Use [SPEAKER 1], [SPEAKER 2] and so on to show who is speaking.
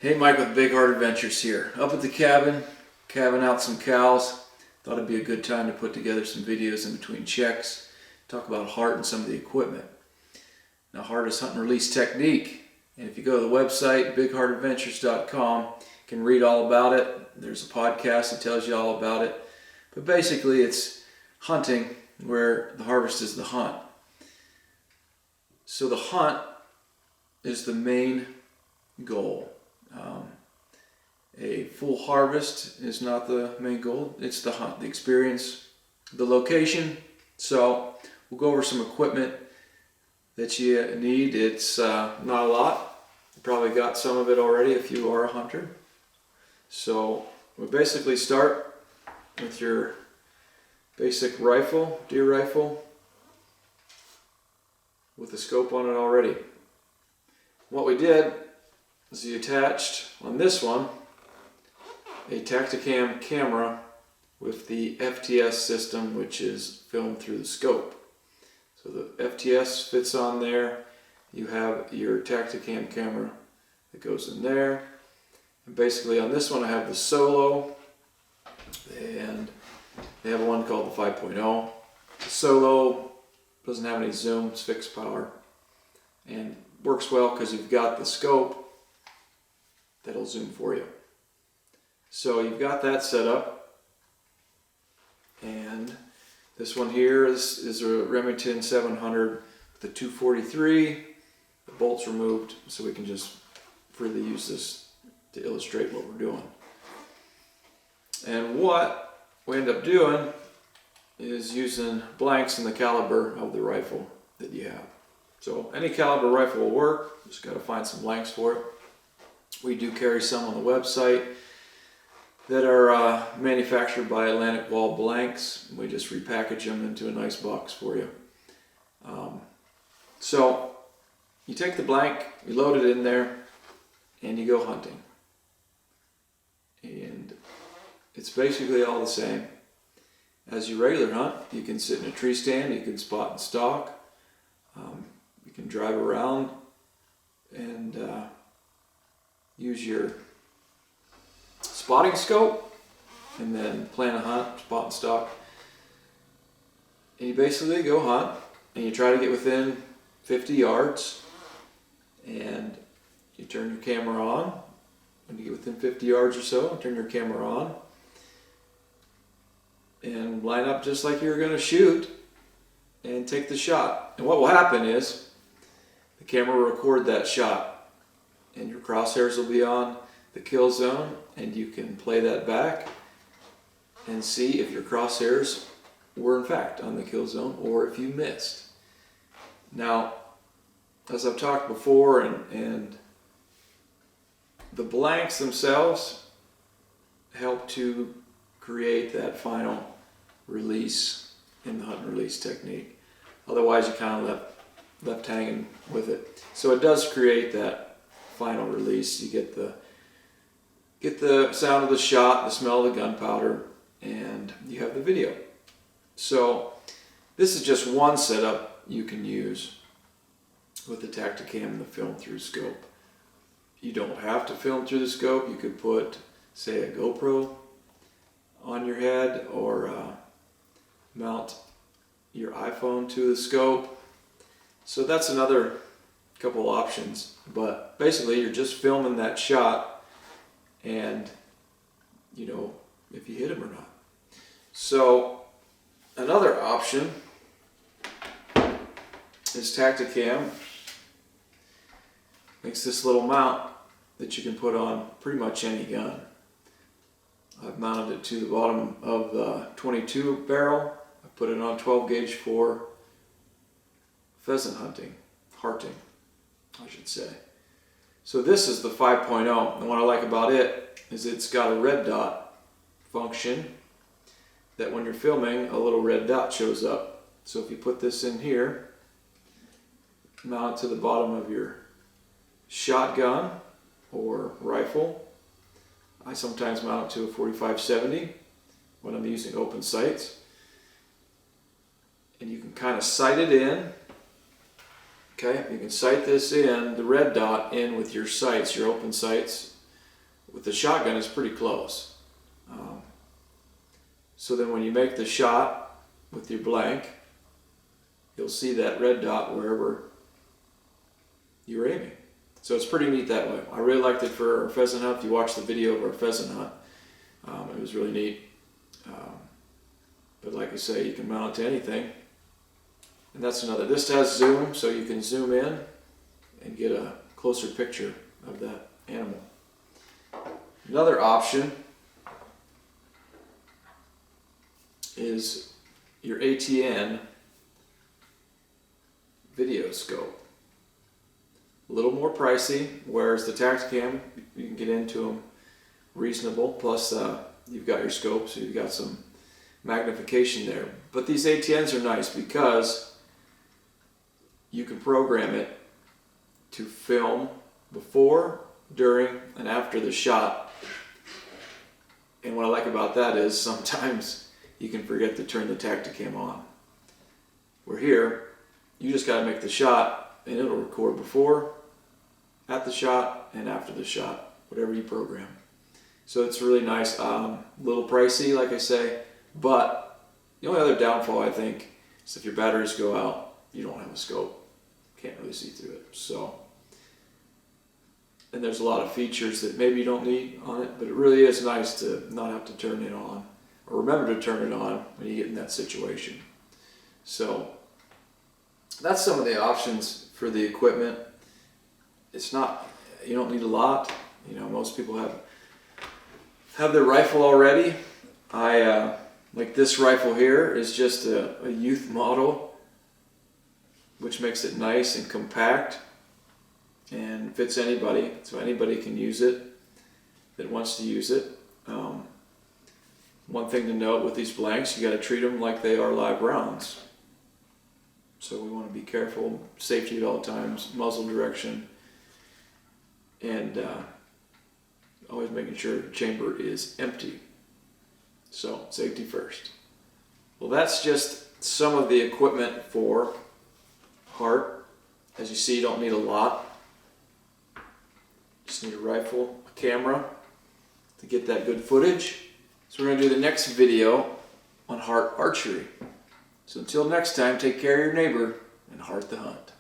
[SPEAKER 1] Hey, Mike with Big Heart Adventures here. Up at the cabin, calving out some cows. Thought it'd be a good time to put together some videos in between checks, talk about H.A.R.T and some of the equipment. Now, H.A.R.T is hunt and release technique, and if you go to the website, bigheartadventures.com, you can read all about it. There's a podcast that tells you all about it. But basically, it's hunting where the harvest is the hunt. So the hunt is the main goal. A full harvest is not the main goal. It's the hunt, the experience, the location. So we'll go over some equipment that you need. It's not a lot. You probably got some of it already if you are a hunter. So we basically start with your basic rifle, deer rifle, with a scope on it already. What we did is we attached on this one a Tacticam camera with the FTS system, which is filmed through the scope. So the FTS fits on there. You have your Tacticam camera that goes in there. And basically on this one I have the Solo, and they have one called the 5.0. The Solo doesn't have any zoom, it's fixed power, and works well because you've got the scope that'll zoom for you. So you've got that set up, and this one here is a Remington 700 with a 243. The bolt's removed, so we can just freely use this to illustrate what we're doing. And what we end up doing is using blanks in the caliber of the rifle that you have. So any caliber rifle will work, just got to find some blanks for it. We do carry some on the website that are manufactured by Atlantic Wall Blanks. We just repackage them into a nice box for you. So you take the blank, you load it in there, and you go hunting. And it's basically all the same as your regular hunt. You can sit in a tree stand, you can spot and stalk, you can drive around and use your spotting scope and then plan a hunt, spot and stalk. And you basically go hunt and you try to get within 50 yards and you turn your camera on. When you get within 50 yards or so, turn your camera on and line up just like you're going to shoot and take the shot. And what will happen is the camera will record that shot and your crosshairs will be on the kill zone, and you can play that back and see if your crosshairs were in fact on the kill zone or if you missed. Now, as I've talked before, and the blanks themselves help to create that final release in the hunt and release technique. Otherwise, you kind of left hanging with it. So it does create that final release. You get the sound of the shot, the smell of the gunpowder, and you have the video. So this is just one setup you can use with the Tacticam and the film through scope. You don't have to film through the scope. You could put, say, a GoPro on your head or mount your iPhone to the scope. So that's another couple options. But basically you're just filming that shot and you know if you hit him or not. So another option is Tacticam makes this little mount that you can put on pretty much any gun. I've mounted it to the bottom of the 22 barrel. I put it on 12 gauge for pheasant hunting, harting, I should say. So this is the 5.0, and what I like about it is it's got a red dot function that when you're filming, a little red dot shows up. So if you put this in here, mount it to the bottom of your shotgun or rifle. I sometimes mount it to a 45-70 when I'm using open sights. And you can kind of sight it in. Okay, you can sight this in, the red dot in with your sights, your open sights, with the shotgun is pretty close. So then when you make the shot with your blank, you'll see that red dot wherever you're aiming. So it's pretty neat that way. I really liked it for our pheasant hunt. If you watch the video of our pheasant hunt, it was really neat. But like I say, you can mount it to anything. And that's another. This has zoom, so you can zoom in and get a closer picture of that animal. Another option is your ATN video scope. A little more pricey, whereas the Tacticam, you can get into them reasonable. Plus, you've got your scope, so you've got some magnification there. But these ATNs are nice because you can program it to film before, during, and after the shot. And what I like about that is sometimes you can forget to turn the Tacticam on. Where here, you just got to make the shot and it'll record before, at the shot, and after the shot, whatever you program. So it's really nice. A little pricey, like I say, but the only other downfall, I think, is if your batteries go out, you don't have a scope. Can't really see through it. So, and there's a lot of features that maybe you don't need on it, but it really is nice to not have to turn it on, or remember to turn it on when you get in that situation. So that's some of the options for the equipment. It's not, you don't need a lot. You know, most people have their rifle already. Like this rifle here is just a youth model, which makes it nice and compact and fits anybody, so anybody can use it that wants to use it. One thing to note with these blanks, you got to treat them like they are live rounds. So we want to be careful, safety at all times, muzzle direction, and always making sure the chamber is empty. So safety first. Well, that's just some of the equipment for H.A.R.T. As you see, you don't need a lot. Just need a rifle, a camera to get that good footage. So we're going to do the next video on H.A.R.T. archery. So until next time, take care of your neighbor and heart the hunt.